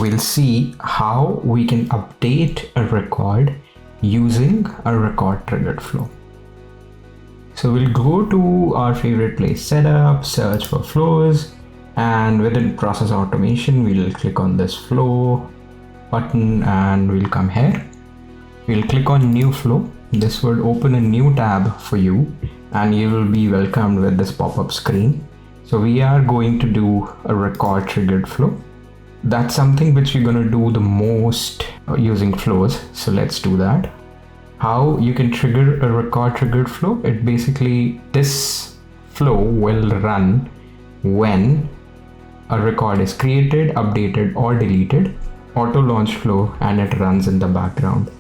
we'll see how we can update a record using a record triggered flow. So we'll go to our favorite place, setup, search for flows, and within process automation, we'll click on this flow button and we'll come here. We'll click on new flow. This would open a new tab for you and you will be welcomed with this pop-up screen. So we are going to do a record triggered flow. That's something which we're going to do the most using flows. So let's do that. How you can trigger a record triggered flow? It basically, this flow will run when a record is created, updated or deleted, auto launch flow, and it runs in the background.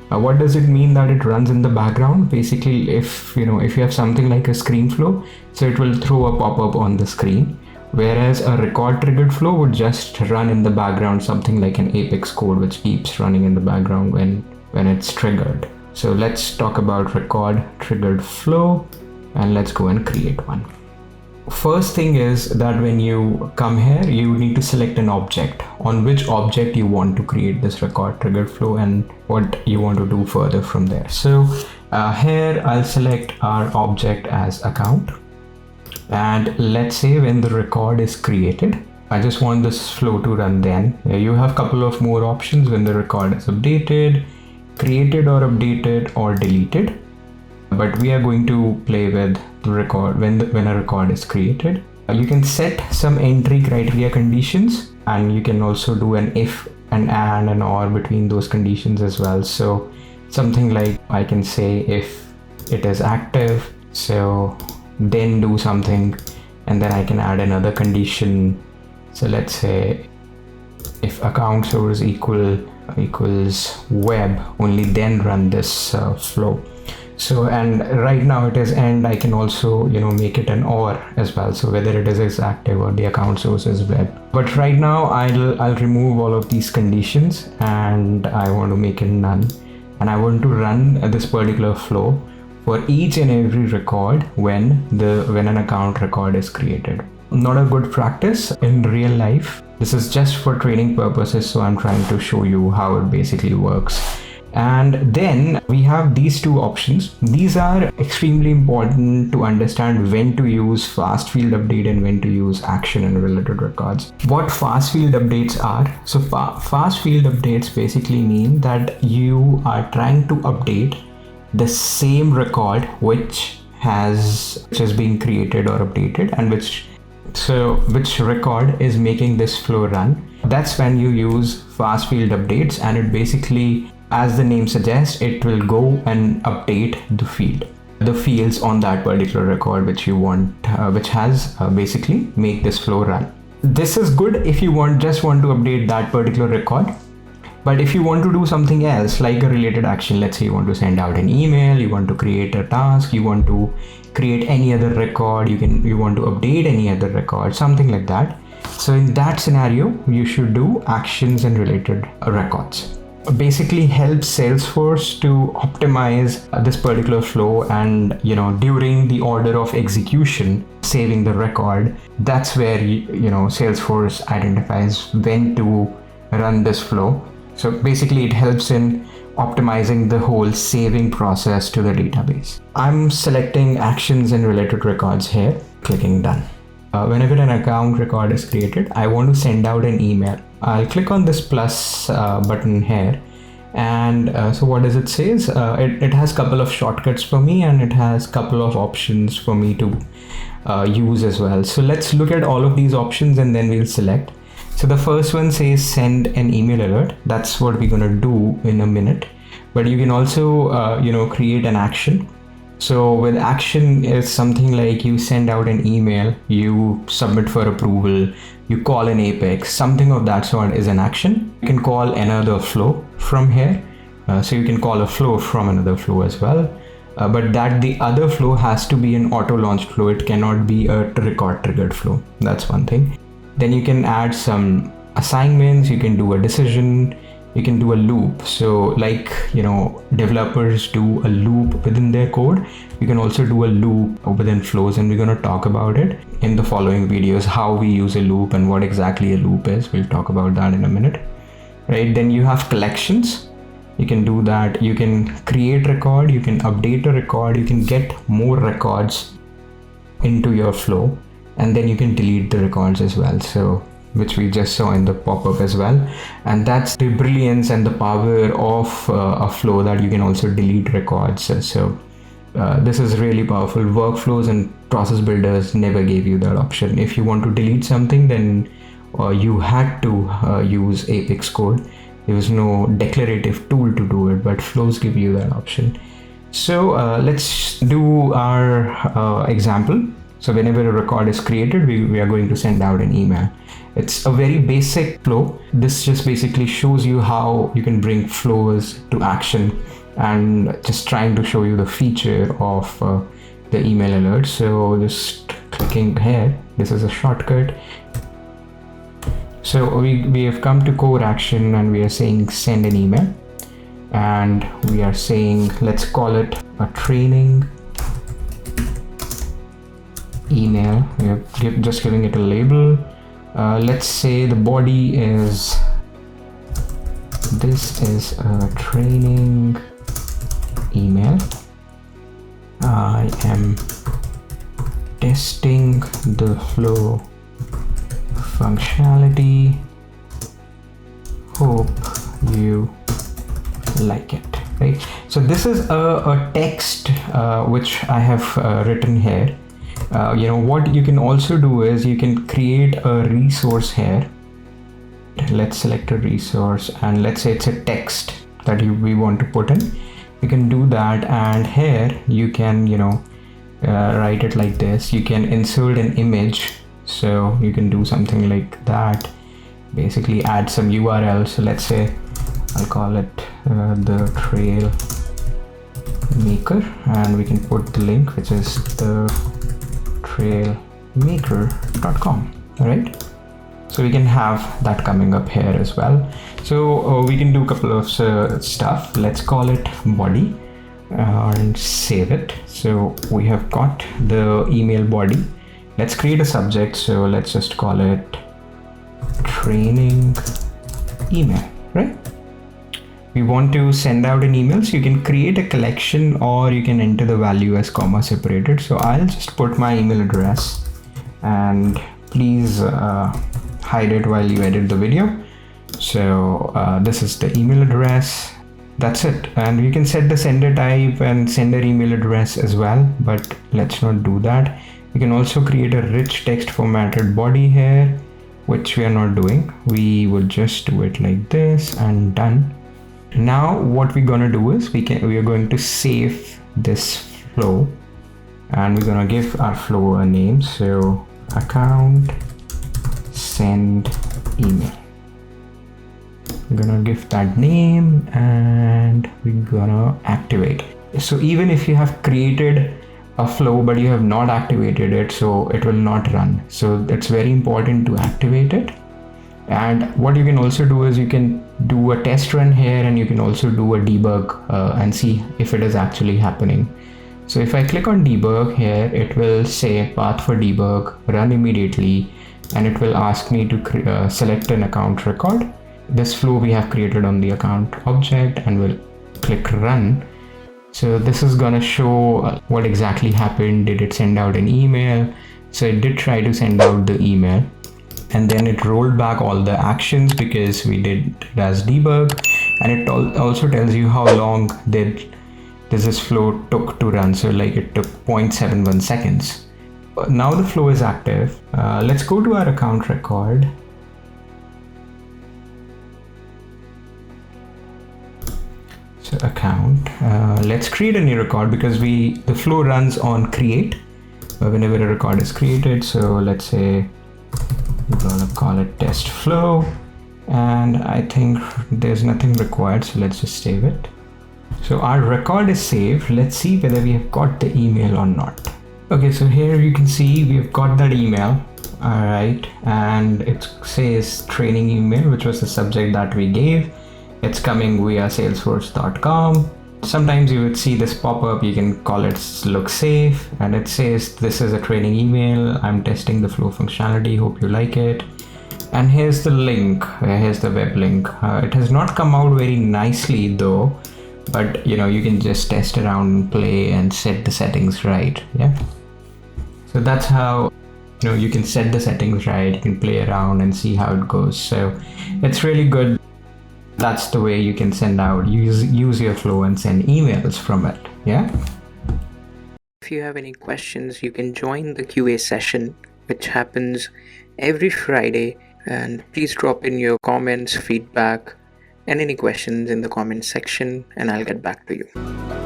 What does it mean that it runs in the background? Basically, if you have something like a screen flow, so it will throw a pop-up on the screen, whereas a record triggered flow would just run in the background, something like an Apex code which keeps running in the background when it's triggered. So let's talk about record triggered flow and let's go and create one. First thing is that when you come here, you need to select an object, on which object you want to create this record triggered flow and what you want to do further from there. So here I'll select our object as account, and let's say when the record is created, I just want this flow to run then. You have a couple of more options when the record is updated, created or updated or deleted, but we are going to play with the record when a record is created. You can set some entry criteria conditions, and you can also do an if, an and, an or between those conditions as well. So something like I can say if it is active, so then do something, and then I can add another condition. So let's say if account source equals web, only then run this flow. So, and right now it is and I can also make it an or as well, so whether it is active or the account source is web. But right now I'll remove all of these conditions and I want to make it none, and I want to run this particular flow for each and every record when an account record is created. Not a good practice in real life. This is just for training purposes, so I'm trying to show you how it basically works. And then we have these two options. These are extremely important to understand when to use fast field update and when to use action and related records. What fast field updates are? So fast field updates basically mean that you are trying to update the same record which has been created or updated, and which record is making this flow run. That's when you use fast field updates, and it basically, as the name suggests, it will go and update the fields on that particular record which you want, which has basically make this flow run. This is good if you just want to update that particular record. But if you want to do something else like a related action, let's say you want to send out an email, you want to create a task, you want to create any other record, you want to update any other record, something like that. So in that scenario, you should do actions and related records. Basically helps Salesforce to optimize this particular flow, and during the order of execution, saving the record, that's where Salesforce identifies when to run this flow. So basically it helps in optimizing the whole saving process to the database. I'm selecting actions and related records here, clicking done. Whenever an account record is created, I want to send out an email. I'll click on this plus button here, and so what does it say is it has a couple of shortcuts for me, and it has a couple of options for me to use as well. So let's look at all of these options and then we'll select. So the first one says send an email alert. That's what we're going to do in a minute, but you can also create an action. So with action is something like you send out an email, you submit for approval, you call an Apex, something of that sort is an action. You can call another flow from here. So you can call a flow from another flow as well. But the other flow has to be an auto launched flow. It cannot be a record triggered flow. That's one thing. Then you can add some assignments, you can do a decision, you can do a loop. So like, developers do a loop within their code, you can also do a loop within flows, and we're going to talk about it in the following videos, how we use a loop and what exactly a loop is. We'll talk about that in a minute. right? Then you have collections. You can do that. You can create record, you can update a record, you can get more records into your flow, and then you can delete the records as well. So which we just saw in the pop-up as well. And that's the brilliance and the power of a flow, that you can also delete records. So this is really powerful. Workflows and process builders never gave you that option. If you want to delete something, then you had to use Apex code. There was no declarative tool to do it, but flows give you that option. So let's do our example. So whenever a record is created, we are going to send out an email. It's a very basic flow. This just basically shows you how you can bring flows to action, and just trying to show you the feature of the email alert. So just clicking here, this is a shortcut. So we have come to core action, and we are saying send an email, and we are saying, let's call it a training email. We are just giving it a label. Let's say the body is, this is a training email. I am testing the flow functionality. Hope you like it, right? So this is a text which I have written here. What you can also do is you can create a resource here. Let's select a resource, and let's say it's a text that we want to put in. You can do that, and here you can write it like this. You can insert an image, so you can do something like that, basically add some URL. So let's say I'll call it the trail maker, and we can put the link, which is the TheTrailMaker.com. all right? So we can have that coming up here as well. So we can do a couple of stuff. Let's call it body and save it. So we have got the email body. Let's create a subject. So let's just call it training email, right? We want to send out an email, so you can create a collection, or you can enter the value as comma separated. So I'll just put my email address, and please hide it while you edit the video. So this is the email address. That's it. And you can set the sender type and sender email address as well, but let's not do that. You can also create a rich text formatted body here, which we are not doing. We will just do it like this, and done. Now what we're gonna do is we are going to save this flow, and we're gonna give our flow a name. So account send email. We're gonna give that name, and we're gonna activate. So even if you have created a flow but you have not activated it, so it will not run. So it's very important to activate it. And what you can also do is you can do a test run here, and you can also do a debug and see if it is actually happening. So if I click on debug here, it will say path for debug, run immediately, and it will ask me to select an account record. This flow we have created on the account object, and we'll click run. So this is gonna show what exactly happened. Did it send out an email? So it did try to send out the email, and then it rolled back all the actions because we did it as debug, and it also tells you how long this flow took to run. So like it took 0.71 seconds. Now the flow is active. Let's go to our account record. So account, let's create a new record, because the flow runs on create whenever a record is created. So let's say we're gonna call it test flow, and I think there's nothing required, so let's just save it. So our record is saved. Let's see whether we have got the email or not. Okay, so here you can see we've got that email. All right, and it says training email, which was the subject that we gave. It's coming via salesforce.com. Sometimes you would see this pop up. You can call it look safe, and it says this is a training email. I'm testing the flow functionality. Hope you like it. And here's the link. Here's the web link. It has not come out very nicely though, but you can just test around and play and set the settings right. Yeah. So that's how you can set the settings right. You can play around and see how it goes. So it's really good. That's the way you can send out, use your flow and send emails from it. Yeah. If you have any questions, you can join the QA session, which happens every Friday. And please drop in your comments, feedback, and any questions in the comment section, and I'll get back to you.